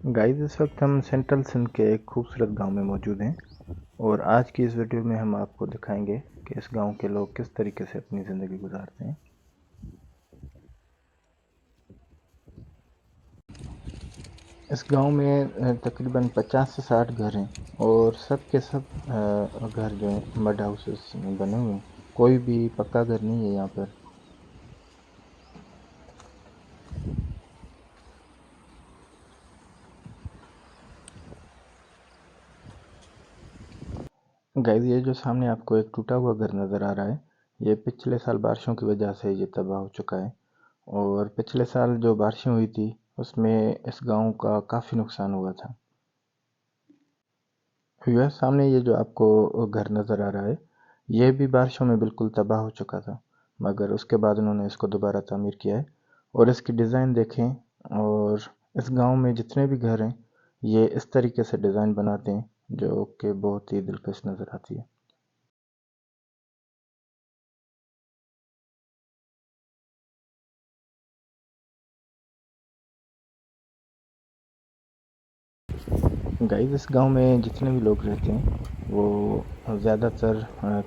Guys इस वक्त हम सेंट्रल सिंध के एक खूबसूरत गांव में मौजूद हैं और आज की इस वीडियो में हम आपको दिखाएंगे कि इस गांव के लोग किस तरीके से अपनी ज़िंदगी गुजारते हैं। इस गांव में तकरीबन 50 से 60 घर हैं और सब के सब घर जो हैं मड हाउसेस बने हुए हैं। कोई भी पक्का घर नहीं है यहाँ पर। गाइस ये जो सामने आपको एक टूटा हुआ घर नज़र आ रहा है, ये पिछले साल बारिशों की वजह से ये तबाह हो चुका है। और पिछले साल जो बारिशें हुई थी उसमें इस गांव का काफ़ी नुकसान हुआ था। यह सामने ये जो आपको घर नज़र आ रहा है, ये भी बारिशों में बिल्कुल तबाह हो चुका था, मगर उसके बाद उन्होंने इसको दोबारा तामीर किया है। और इसकी डिज़ाइन देखें। और इस गांव में जितने भी घर हैं ये इस तरीके से डिज़ाइन बनाते हैं जो कि बहुत ही दिलकश नज़र आती है। गाइस इस गांव में जितने भी लोग रहते हैं वो ज़्यादातर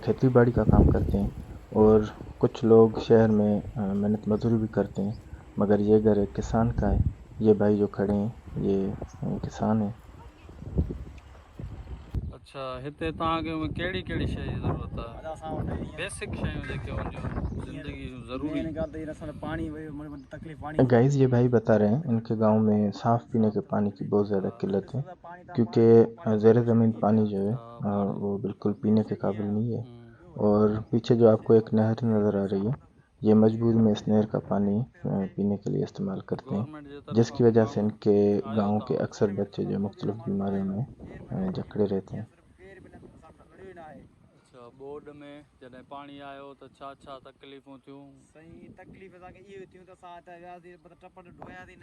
खेती बाड़ी का काम करते हैं और कुछ लोग शहर में मेहनत मजदूरी भी करते हैं। मगर ये घर एक किसान का है। ये भाई जो खड़े हैं ये किसान हैं। अच्छा, हिते तव्हांखे कहिड़ी कहिड़ी शइ जी ज़रूरत आहे? अॼु असां वटि हीअं बेसिक शयूं जेके हूंदियूं ज़िंदगी जूं ज़रूरी। मेन ॻाल्हि त हीअ असां पाणी तकलीफ़ पाणी गाइस ये भाई बता रहे हैं इनके गांव में साफ़ पीने के पानी की बहुत ज़्यादा किल्लत है, क्योंकि ज़ेर ज़मीन पानी जो है पाणी वो बिल्कुल पीने के काबिल नहीं है। हम्म, और पीछे जो आपको एक नहर नज़र आ रही है, ये मजबूरी में इस नहर का पानी पीने के लिए इस्तेमाल करते हैं, गवर्नमेंट जे तरफ़ां जिसकी वजह से माण्हू इनके आयो गांव के अथव? अक्सर बच्चे जो मुख्तलिफ बीमारियों में जकड़े रहते हैं। अच्छा, बोर्ड में जॾहिं पाणी आयो त छा छा तकलीफ़ूं थियूं? सही तकलीफ़ असांखे इहो थियूं त असां हिते वियासीं टप ढोयासीं न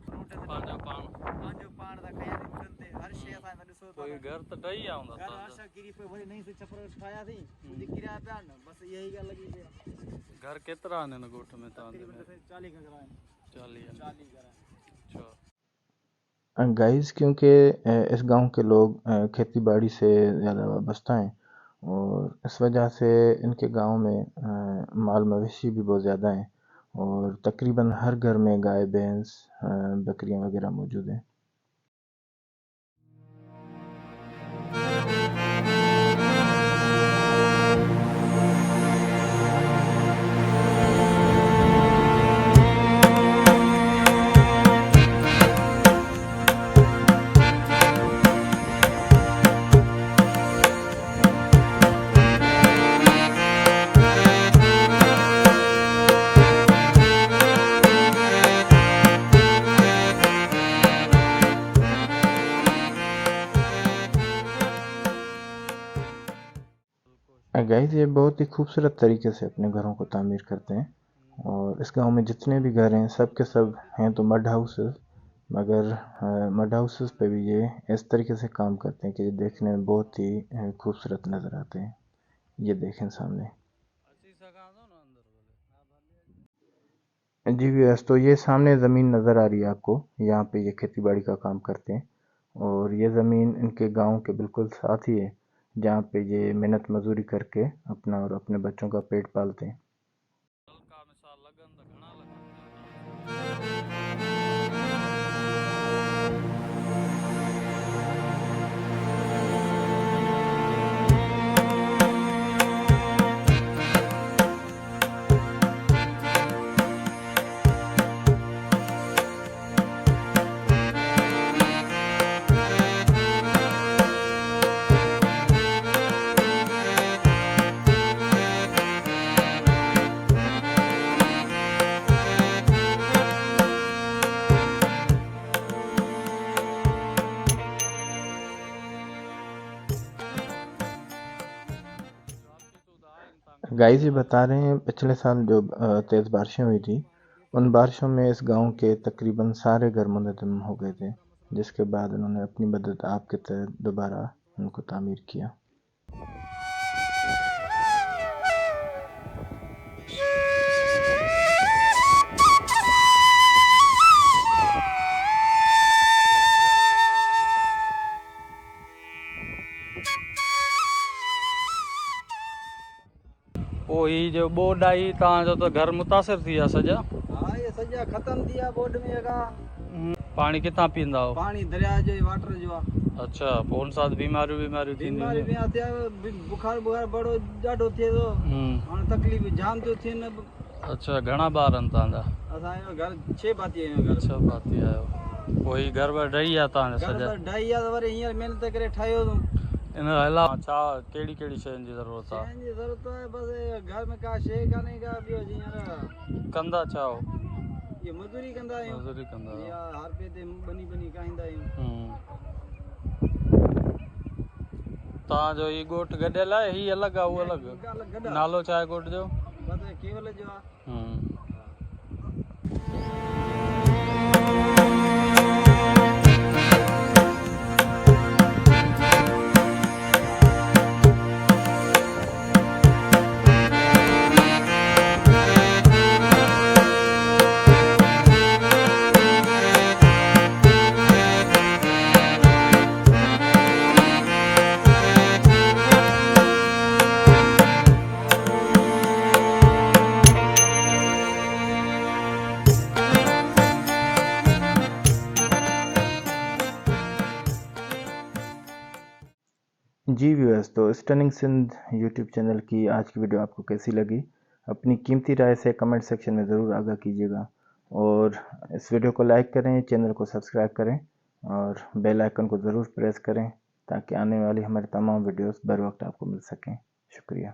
फ्रूट पंहिंजो पाण पंहिंजो पाण त खयासीं उठनि ते हर शइ असां ॾिसो था कोई घर त ठही विया हूंदा घर हर तव्हांजा? शइ किरी पियो वरी नई से छपर ठाहियासीं मुंहिंजी किरिया पिया आहिनि बसि इहा ई ॻाल्हि लॻी पई आहे। घर केतिरा आहिनि हिन ॻोठ में तव्हांजे में? तक़रीबन 40 घर आहिनि। 40 आहिनि। 40 घर आहिनि। अच्छा, गाइस क्योंकि इस गांव के लोग खेती बाड़ी से ज़्यादा वाबस्ता हैं और इस वजह से इनके गांव में माल मवेशी भी बहुत ज़्यादा हैं और तकरीबन हर घर में गाय भैंस बकरियां वगैरह मौजूद हैं। गाइस ये बहुत ही खूबसूरत तरीके से अपने घरों को तामीर करते हैं और इस गांव में जितने भी घर हैं सब के सब हैं तो मड हाउसेस, मगर मड हाउसेस पे भी ये इस तरीके से काम करते हैं कि ये देखने में बहुत ही खूबसूरत नज़र आते हैं। ये देखें सामने। अची सघां थो न अंदरि भले? जी व्यस्त तो ये सामने ज़मीन नज़र आ रही है आपको, यहाँ पे ये खेती बाड़ी का काम करते हैं और ये ज़मीन इनके गांव के बिल्कुल साथ ही है जहाँ पे ये मेहनत मजदूरी करके अपना और अपने बच्चों का पेट पालते हैं। नलका मिसाल लॻनि त घणा लॻनि? गाइस ये बता रहे हैं पिछले साल जो तेज़ बारिशें हुई थी, उन बारिशों में इस गांव के तकरीबन सारे घर मुंहदम हो गए थे, जिसके बाद उन्होंने अपनी मदद आपके तहत दोबारा उनको तामीर किया। पोइ ही जो बोड आई तव्हांजो त घर मुतासिर थी विया सॼा? हाँ ये सजा खत्म थी बोर्ड में का पाणी किथां पींदा हो? पानी दरिया जो वाटर जो अच्छा, पोइ हुन सां बीमारियूं बीमारी थींदियूं? में आते बुखार बड़ो ॾाढो थिए थो हाणे तकलीफ़ जाम थो थिए न। अच्छा, घणा ॿार आहिनि तव्हांजा? असांजो घर 6 भाती आहियूं घर। अच्छा, भाती आहियो। पोइ ही घर वर ॾही विया तव्हांजा घर सॼा? पर ढाई आहे वरी हींअर महिनत करे ठाहियो अथऊं। इन अलावा छा कहिड़ी कहिड़ी शयुनि जी ज़रूरत आहे? शयुनि जी ज़रूरत आहे बसि घर में का शइ कान्हे का ॿियो हींअर कंदा छा हो? ये मज़दूरी कंदा आहियूं मज़दूरी कंदा आहियो? या हर पे ते बनी खाईंदा आहियूं। तव्हांजो ही ॻोठु गॾियल आहे, ही अलॻि आहे, उहो अलॻि? गॾु नालो छा आहे ॻोठ जो? बसि केवल जो आहे। जी व्यूअर्स, तो स्टनिंग सिंध यूट्यूब चैनल की आज की वीडियो आपको कैसी लगी? अपनी कीमती राय से कमेंट सेक्शन में ज़रूर आगाह कीजिएगा और इस वीडियो को लाइक करें, चैनल को सब्सक्राइब करें और बेल आइकन को ज़रूर प्रेस करें ताकि आने वाली हमारे तमाम वीडियोस बर वक्त आपको मिल सकें। शुक्रिया।